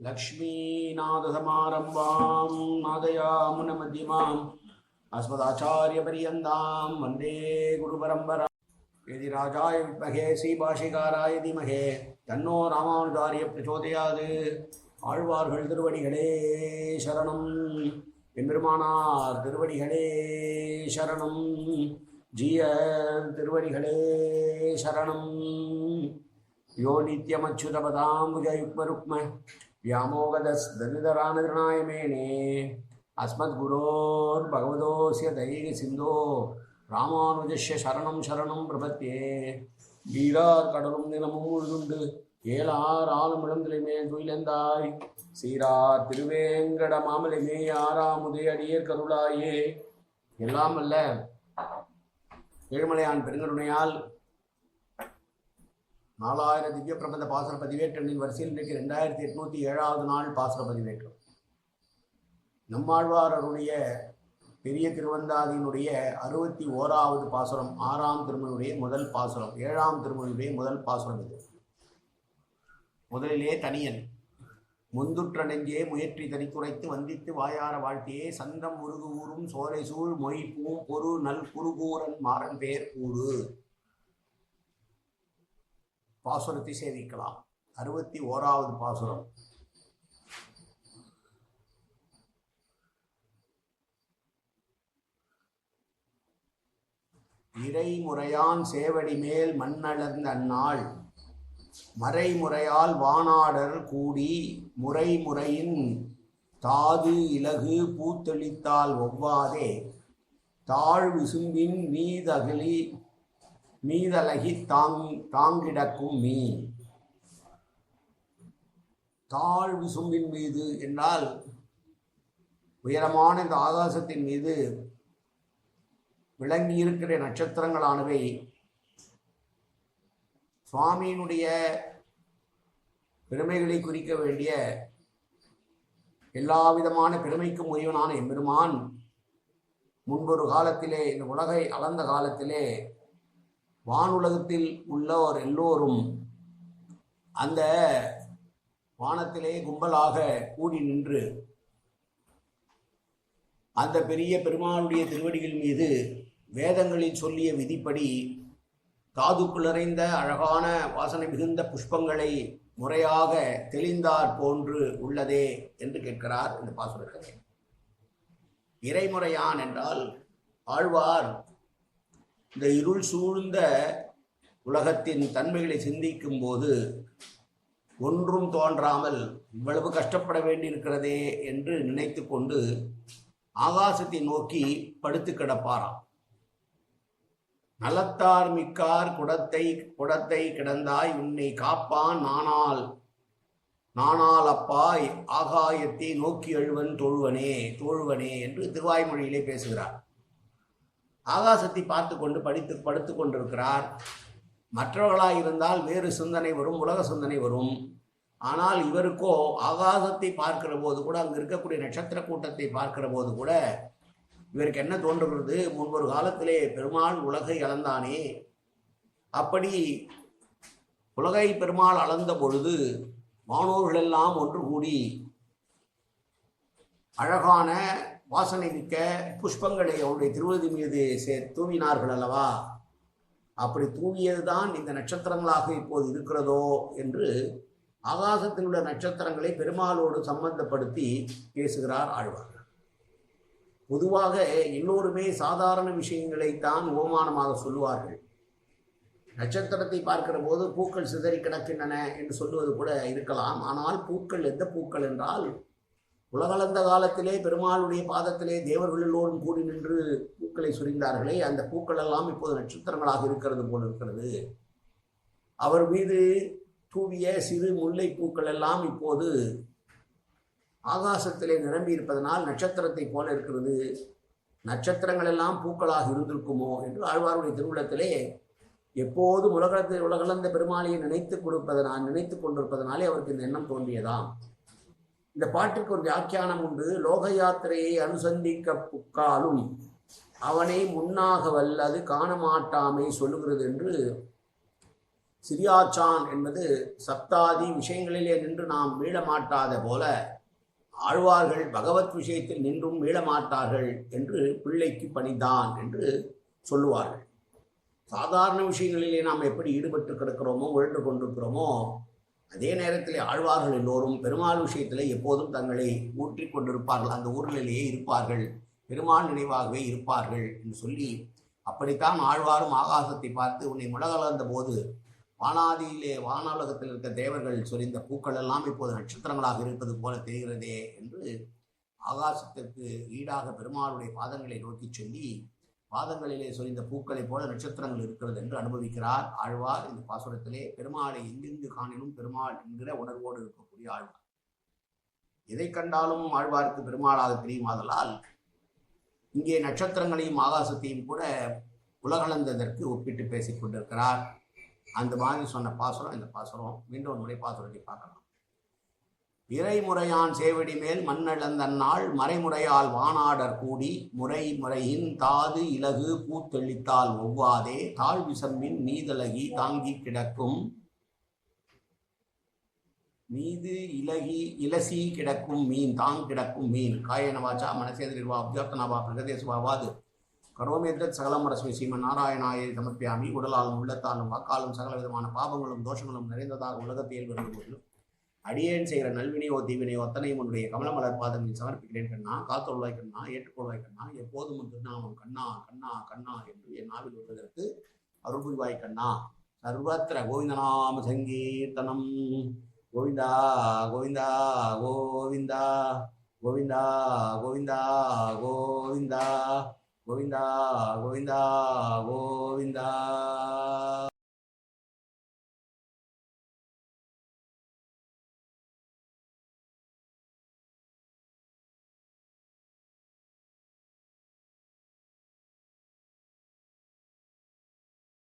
लक्ष्मीनाथसमारम्भां नादयामुनमध्यमाम् अस्मदाचार्यपर्यन्तां वन्दे गुरुपरम्परां। यदि राजाय विद्महे श्रीभाष्यकाराय धीमहि तन्नो रामानुजार्य प्रचोदयात्. ஆழ்வார்கள் திருவடிகளே சரணம். எம்பெருமானார் திருவடிகளே சரணம். ஜீயர் திருவடிகளே சரணம். யோ நித்யமச்சுதபதாம்புஜயுக்மருக்ம व्यामोगदस्दनिधरानदृणाय मेने अस्मद्गुरोर्भगवतोऽस्य दैहिकसिन्धो रामानुजस्य शरणं शरणं प्रपद्ये. வீரார் கடலும் நிலமும் உழுதுண்டு ஏலார் ஆளுமிழந்திலைமே துயிலந்தாய் சீரார் திருவேங்கட மாமலைமே ஆறாமுதே அடியேர் கருளாயே. எல்லாம் அல்ல ஏழுமலையான் பெருங்கருணையால் 4000 திவ்ய பிரபந்த பாசுர பதிவேற்றனின் வரிசையில் இன்றைக்கு 2807வது நாள் பாசுர பதிவேற்றம். நம்மாழ்வாரருடைய பெரிய திருவந்தாதியினுடைய 61வது பாசுரம், 6ஆம் திருமொழியுடைய முதல் பாசுரம், 7ஆம் திருமொழியுடைய முதல் பாசுரம். இது முதலிலே தனியன் முந்துற்ற நெஞ்சே முயற்றி தனித்துரைத்து வந்தித்து வாயார வாழ்த்தியே சந்தம் உருகு ஊரும் சோலை சூழ் மொய் பூம் பொரு நல் குருகூரன் மாறன் பேர் கூறு. பாசுரத்தை சேவிக்கலாம். 61வது பாசுரம். இறைமுறையான் சேவடி மேல் மண்ணளர்ந்த அந்நாள் மறைமுறையால் வானாடர் கூடி முறைமுறையின் தாது இலகு பூத்தெளித்தால் ஒவ்வாதே தாழ் விசும்பின் மீதலகி தாங்கிடக்கும் மீ. தாழ் விசும்பின் மீது என்றால் உயரமான இந்த ஆகாசத்தின் மீது விளங்கி இருக்கிற நட்சத்திரங்களானவை சுவாமியினுடைய பெருமைகளை குறிக்க வேண்டிய எல்லா விதமான பெருமைக்கும் உரியவனான எம்பெருமான் முன்பொரு காலத்திலே, இந்த உலகை அளந்த காலத்திலே, வானுலகத்தில் உள்ளோர் எல்லோரும் அந்த வானத்திலே கும்பலாக கூடி நின்று அந்த பெரிய பெருமானுடைய திருவடிகள் மீது வேதங்களில் சொல்லிய விதிப்படி காதுக்குள் நிறைந்த அழகான வாசனை மிகுந்த புஷ்பங்களை முறையாக தெளிந்தார் போன்று உள்ளதே என்று கேட்கிறார் இந்த பாசுரத்திலே. இறைமுறையான் என்றால் ஆழ்வார் இந்த இருள் சூழ்ந்த உலகத்தின் தன்மைகளை சிந்திக்கும் போது ஒன்றும் தோன்றாமல் இவ்வளவு கஷ்டப்பட வேண்டியிருக்கிறதே என்று நினைத்து கொண்டு ஆகாசத்தை நோக்கி படுத்து கிடப்பாராம். நலத்தார் மிக்கார் குடத்தை கிடந்தாய் உன்னை காப்பான் நானால் அப்பாய் ஆகாயத்தை நோக்கி எழுவன் தோழுவனே என்று திருவாய்மொழியிலே பேசுகிறார். ஆகாசத்தை பார்த்து கொண்டு படுத்து கொண்டிருக்கிறார். மற்றவர்களாயிருந்தால் வேறு சிந்தனை வரும், உலக சிந்தனை வரும். ஆனால் இவருக்கோ ஆகாசத்தை பார்க்கிற போது கூட, அங்கு இருக்கக்கூடிய நட்சத்திர கூட்டத்தை பார்க்கிற போது கூட இவருக்கு என்ன தோன்றுகிறது? முன்பொரு காலத்திலே பெருமாள் உலகை அளந்தானே, அப்படி உலகை பெருமாள் அளந்த பொழுது வானோர்களெல்லாம் ஒன்று கூடி அழகான வாசனை மிக்க புஷ்பங்களை அவருடைய திருவதி மீது தூவினார்கள் அல்லவா? அப்படி தூவியதுதான் இந்த நட்சத்திரங்களாக இப்போது இருக்கிறதோ என்று ஆகாசத்தில் உள்ள நட்சத்திரங்களை பெருமாளோடு சம்பந்தப்படுத்தி பேசுகிறார் ஆழ்வார். பொதுவாக எல்லோருமே சாதாரண விஷயங்களைத்தான் உபமானமாக சொல்லுவார்கள். நட்சத்திரத்தை பார்க்கிற போது பூக்கள் சிதறி கிடக்கின்றன என்று சொல்லுவது கூட இருக்கலாம். ஆனால் பூக்கள் எந்த பூக்கள் என்றால், உலகளந்த காலத்திலே பெருமாளுடைய பாதத்திலே தேவர்கள் எல்லோரும் கூடி நின்று பூக்களை சுரிந்தார்களே, அந்த பூக்கள் எல்லாம் இப்போது நட்சத்திரங்களாக இருக்கிறது போல் இருக்கிறது. அவர் மீது தூவிய சிறு முல்லை பூக்கள் எல்லாம் இப்போது ஆகாசத்திலே நிரம்பி இருப்பதனால் நட்சத்திரத்தை போல இருக்கிறது. நட்சத்திரங்கள் எல்லாம் பூக்களாக இருந்திருக்குமோ என்று ஆழ்வாருடைய திருவுள்ளத்திலே எப்போதும் உலகளந்த பெருமாளையை நினைத்து கொண்டிருப்பதனாலே அவருக்கு இந்த எண்ணம் தோன்றியதாம். இந்த பாட்டுக்கு ஒரு வியாக்கியானம் உண்டு. லோக யாத்திரையை அனுசந்திக்க புக்காலும் அவனை முன்னாக வல்லது காணமாட்டாமை சொல்லுகிறது என்று சிறியாச்சான் என்பது சப்தாதி விஷயங்களிலே நின்று நாம் மீள மாட்டாத போல ஆழ்வார்கள் பகவத் விஷயத்தில் நின்றும் மீளமாட்டார்கள் என்று பிள்ளைக்கு பணிதான் என்று சொல்லுவார்கள். சாதாரண விஷயங்களிலே நாம் எப்படி ஈடுபட்டு கிடக்கிறோமோ உழன்று கொண்டிருக்கிறோமோ அதே நேரத்தில் ஆழ்வார்கள் எல்லோரும் பெருமாள் விஷயத்திலே எப்போதும் தங்களை ஊற்றிக் கொண்டிருப்பார்கள், அந்த ஊர்களிலேயே இருப்பார்கள், பெருமாள் நினைவாகவே இருப்பார்கள் என்று சொல்லி அப்படித்தான் ஆழ்வாரும் ஆகாசத்தை பார்த்து உன்னை முழகலர்ந்த போது வானாதியிலே வானாலகத்தில் இருக்க தேவர்கள் சொரிந்த பூக்கள் எல்லாம் இப்போது நட்சத்திரங்களாக இருப்பது போல தெரிகிறதே என்று ஆகாசத்திற்கு ஈடாக பெருமாளுடைய பாதங்களை நோக்கி சொல்லி பாதங்களிலே சொரிந்த பூக்களைப் போல நட்சத்திரங்கள் இருக்கிறது என்று அனுபவிக்கிறார் ஆழ்வார். இந்த பாசுரத்திலே பெருமாளை எங்கெங்கு காணினும் பெருமாள் என்கிற உணர்வோடு இருக்கக்கூடிய ஆழ்வார். எதை கண்டாலும் ஆழ்வாருக்கு பெருமாளாக தெரியுமாதலால் இங்கே நட்சத்திரங்களையும் ஆகாசத்தையும் கூட உலகளந்ததற்கு ஒப்பிட்டு பேசிக் கொண்டிருக்கிறார். அந்த மாதிரி சொன்ன பாசுரம் இந்த பாசுரம். மீண்டும் ஒரு முறை பாசுரத்தை பார்க்கலாம். இறைமுறையான் சேவடி மேல் மண்ணளந்தன்னாள் மறைமுறையால் வானாடர் கூடி முறை முறையின் தாது இலகு பூத்தெளித்தால் ஒவ்வாதே தாழ் விசம்பின் மீதலகி தாங்கி கிடக்கும் மீது இலசி கிடக்கும் மீன் தாங் கிடக்கும் மீன் காயன வாச்சா மனசேந்திரிவா அப்ஜாப்தனாவா பிரகதேசுவாவாது கரோமேத்ரத் சகலமரஸ்மி ஸ்ரீமன் நாராயணாயை சமர்ப்பியாமி. உடலாலும் உள்ளத்தாலும் வாக்காலும் சகல விதமான பாவங்களும் தோஷங்களும் நிறைந்ததாக உலகத்தில் விரும்பும் போதிலும் அடியேன் செய்கிற நல்வினையோ தீவினையோ அத்தனையும் உன்னுடைய கமலமலர் பாதங்களில் சமர்ப்பிக்கிறேன் கண்ணா. காத்தொள்வாய் கண்ணா, ஏற்றுக்கொள்வாய் கண்ணா, எப்போதும் திருநாமம் கண்ணா கண்ணா கண்ணா என்று என் நாவில் வருவதற்கு அருள் புரிவாய் கண்ணா. சர்வத்திர கோவிந்தநாம சங்கீர்த்தனம். கோவிந்தா கோவிந்தா கோவிந்தா கோவிந்தா கோவிந்தா கோவிந்தா கோவிந்தா கோவிந்தா கோவிந்தா.